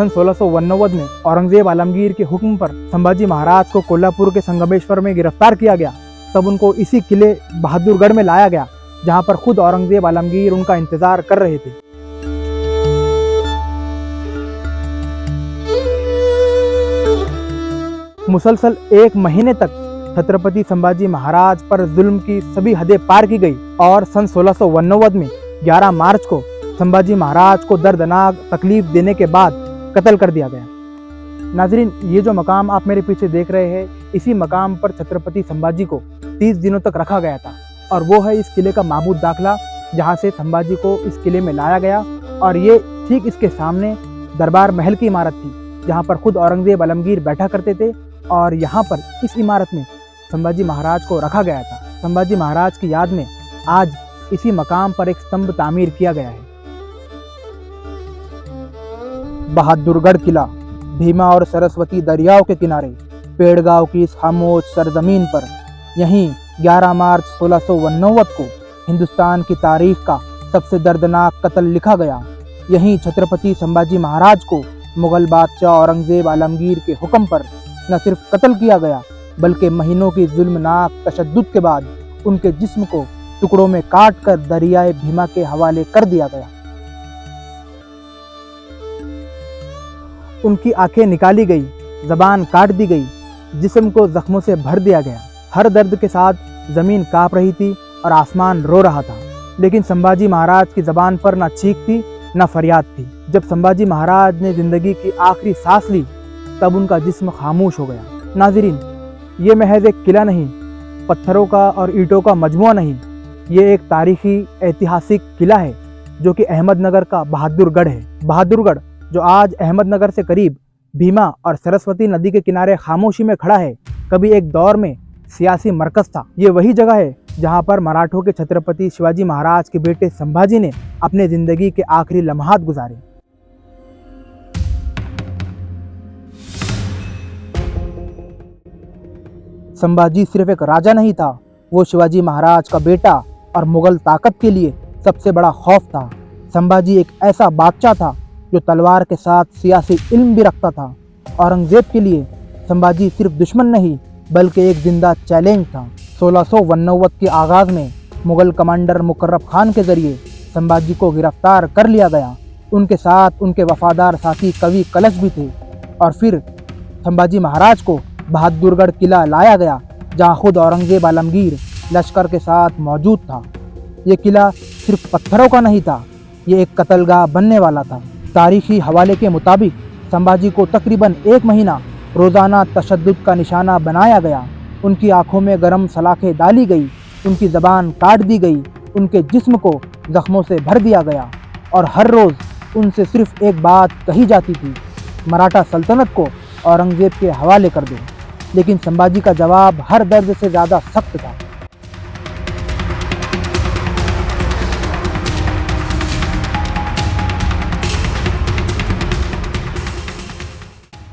सन 1689 में औरंगजेब आलमगीर के हुक्म पर संभाजी महाराज को कोल्हापुर के संगमेश्वर में गिरफ्तार किया गया, तब उनको इसी किले बहादुरगढ़ में लाया गया, जहां पर खुद औरंगजेब आलमगीर उनका इंतजार कर रहे थे। मुसलसल 1 महीने तक छत्रपति संभाजी महाराज पर जुल्म की सभी हदें पार की गई और सन 1689 में 11 मार्च को संभाजी महाराज को दर्दनाक तकलीफ देने के बाद कत्ल कर दिया गया। नाजरीन, ये जो मकाम आप मेरे पीछे देख रहे हैं, इसी मकाम पर छत्रपति संभाजी को 30 दिनों तक रखा गया था और वो है इस किले का माबूद दाखला, जहाँ से संभाजी को इस किले में लाया गया। और ये ठीक इसके सामने दरबार महल की इमारत थी, जहाँ पर खुद औरंगजेब आलमगीर बैठा करते थे और यहाँ पर इस इमारत में संभाजी महाराज को रखा गया था। संभाजी महाराज की याद में आज इसी मकाम पर एक स्तंभ तामीर किया गया है। बहादुरगढ़ किला भीमा और सरस्वती दरियाओं के किनारे पेड़गांव की इस खामोश सरजमीन पर यहीं 11 मार्च 1689 को हिंदुस्तान की तारीख का सबसे दर्दनाक कत्ल लिखा गया। यहीं छत्रपति संभाजी महाराज को मुगल बादशाह औरंगजेब आलमगीर के हुक्म पर न सिर्फ कत्ल किया गया, बल्कि महीनों की जुल्मनाक तशद्दुद के बाद उनके जिस्म को टुकड़ों में काट कर दरियाए भीमा के हवाले कर दिया गया। उनकी आंखें निकाली गई, जबान काट दी गई, जिस्म को जख्मों से भर दिया गया। हर दर्द के साथ जमीन कांप रही थी और आसमान रो रहा था, लेकिन संभाजी महाराज की जबान पर ना चीख थी ना फरियाद थी। जब संभाजी महाराज ने जिंदगी की आखिरी सांस ली, तब उनका जिस्म खामोश हो गया। नाजरीन, ये महज एक किला नहीं, पत्थरों का और ईंटों का मजमुआ नहीं, ये एक तारीखी ऐतिहासिक किला है जो कि अहमदनगर का बहादुरगढ़ है। बहादुरगढ़ जो आज अहमदनगर से करीब भीमा और सरस्वती नदी के किनारे खामोशी में खड़ा है, कभी एक दौर में सियासी मरकज था। ये वही जगह है जहां पर मराठों के छत्रपति शिवाजी महाराज के बेटे संभाजी ने अपने जिंदगी के आखिरी लम्हात गुजारे। संभाजी सिर्फ एक राजा नहीं था, वो शिवाजी महाराज का बेटा और मुगल ताकत के लिए सबसे बड़ा खौफ था। संभाजी एक ऐसा बादशाह था जो तलवार के साथ सियासी इल्म भी रखता था। औरंगजेब के लिए संभाजी सिर्फ दुश्मन नहीं, बल्कि एक जिंदा चैलेंज था। 1689 के आगाज़ में मुगल कमांडर मुकर्रब खान के जरिए संभाजी को गिरफ्तार कर लिया गया। उनके साथ उनके वफादार साथी कवि कलश भी थे और फिर संभाजी महाराज को बहादुरगढ़ किला लाया गया, जहां खुद औरंगजेब आलमगीर लश्कर के साथ मौजूद था। ये किला सिर्फ पत्थरों का नहीं था, ये एक कत्लगाह बनने वाला था। तारीखी हवाले के मुताबिक संभाजी को तकरीबन 1 महीना रोज़ाना तशद्दुद का निशाना बनाया गया। उनकी आंखों में गरम सलाखें डाली गई, उनकी ज़बान काट दी गई, उनके जिस्म को जख्मों से भर दिया गया और हर रोज़ उनसे सिर्फ एक बात कही जाती थी, मराठा सल्तनत को औरंगजेब के हवाले कर दो। लेकिन संभाजी का जवाब हर दर्द से ज़्यादा सख्त था।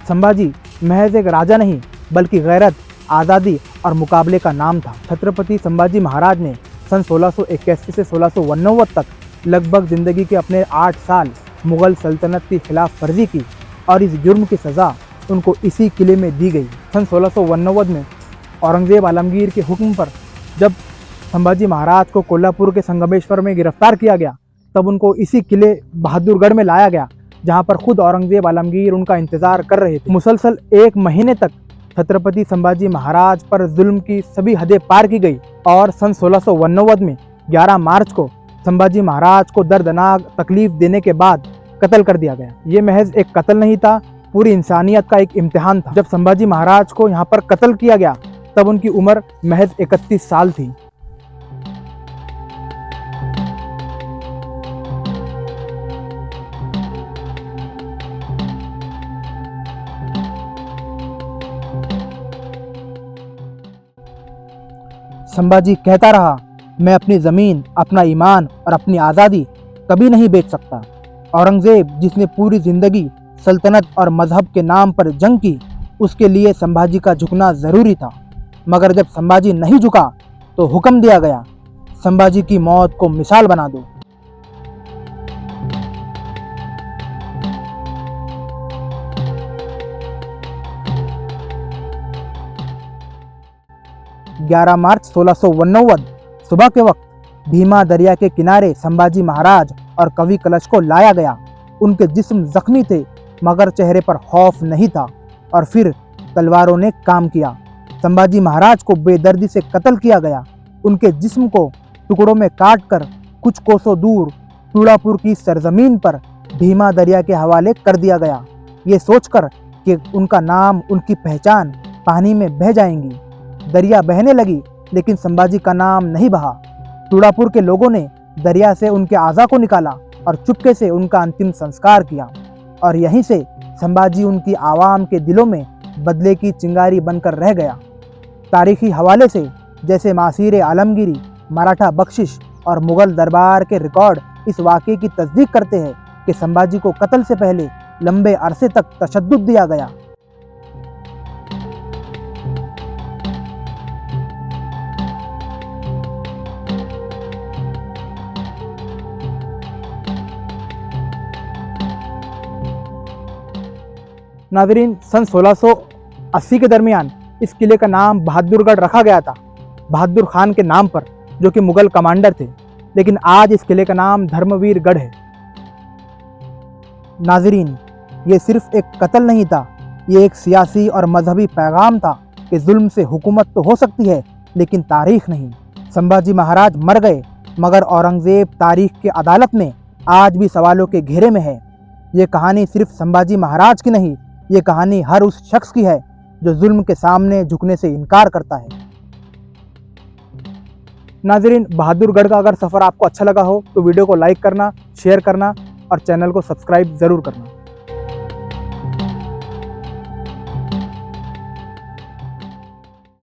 संभाजी महज एक राजा नहीं, बल्कि गैरत, आज़ादी और मुकाबले का नाम था। छत्रपति संभाजी महाराज ने सन 1681 से 1689 तक लगभग ज़िंदगी के अपने 8 साल मुग़ल सल्तनत की खिलाफ वर्जी की और इस जुर्म की सज़ा उनको इसी किले में दी गई। सन 1689 में औरंगजेब आलमगीर के हुक्म पर जब संभाजी महाराज को कोल्हापुर के संगमेश्वर में गिरफ्तार किया गया, तब उनको इसी किले बहादुरगढ़ में लाया गया, जहां पर खुद औरंगजेब आलमगीर उनका इंतजार कर रहे थे। मुसलसल 1 महीने तक छत्रपति संभाजी महाराज पर जुल्म की सभी हदें पार की गई और सन 1689 में 11 मार्च को संभाजी महाराज को दर्दनाक तकलीफ देने के बाद कत्ल कर दिया गया। ये महज एक कत्ल नहीं था, पूरी इंसानियत का एक इम्तिहान था। जब संभाजी महाराज को यहाँ पर कत्ल किया गया, तब उनकी उम्र महज 31 साल थी। संभाजी कहता रहा, मैं अपनी ज़मीन, अपना ईमान और अपनी आज़ादी कभी नहीं बेच सकता। औरंगज़ेब जिसने पूरी ज़िंदगी सल्तनत और मज़हब के नाम पर जंग की, उसके लिए संभाजी का झुकना ज़रूरी था। मगर जब संभाजी नहीं झुका तो हुक्म दिया गया, संभाजी की मौत को मिसाल बना दो। 11 मार्च 1689 सुबह के वक्त भीमा दरिया के किनारे संभाजी महाराज और कवि कलश को लाया गया। उनके जिस्म जख्मी थे मगर चेहरे पर खौफ नहीं था। और फिर तलवारों ने काम किया। संभाजी महाराज को बेदर्दी से कत्ल किया गया। उनके जिस्म को टुकड़ों में काटकर कुछ कोसों दूर चूड़ापुर की सरजमीन पर भीमा दरिया के हवाले कर दिया गया, ये सोचकर कि उनका नाम, उनकी पहचान पानी में बह जाएंगी। दरिया बहने लगी लेकिन संभाजी का नाम नहीं बहा। चूड़ापुर के लोगों ने दरिया से उनके आज़ा को निकाला और चुपके से उनका अंतिम संस्कार किया। और यहीं से संभाजी उनकी आवाम के दिलों में बदले की चिंगारी बनकर रह गया। तारीखी हवाले से जैसे मासीर आलमगीरी, मराठा बख्शिश और मुगल दरबार के रिकॉर्ड इस वाक़े की तस्दीक करते हैं कि संभाजी को कत्ल से पहले लंबे अरसे तक तशद्दुद दिया गया। नाज़रीन, सन 1680 के दरमियान इस किले का नाम बहादुरगढ़ रखा गया था, बहादुर खान के नाम पर, जो कि मुगल कमांडर थे। लेकिन आज इस किले का नाम धर्मवीर गढ़ है। नाज़रीन, ये सिर्फ एक कत्ल नहीं था, ये एक सियासी और मजहबी पैगाम था कि जुल्म से हुकूमत तो हो सकती है लेकिन तारीख नहीं। संभाजी महाराज मर गए मगर औरंगज़ेब तारीख की अदालत में आज भी सवालों के घेरे में है। ये कहानी सिर्फ संभाजी महाराज की नहीं, ये कहानी हर उस शख्स की है जो जुल्म के सामने झुकने से इनकार करता है। नाज़रीन, बहादुरगढ़ का अगर सफ़र आपको अच्छा लगा हो तो वीडियो को लाइक करना, शेयर करना और चैनल को सब्सक्राइब ज़रूर करना।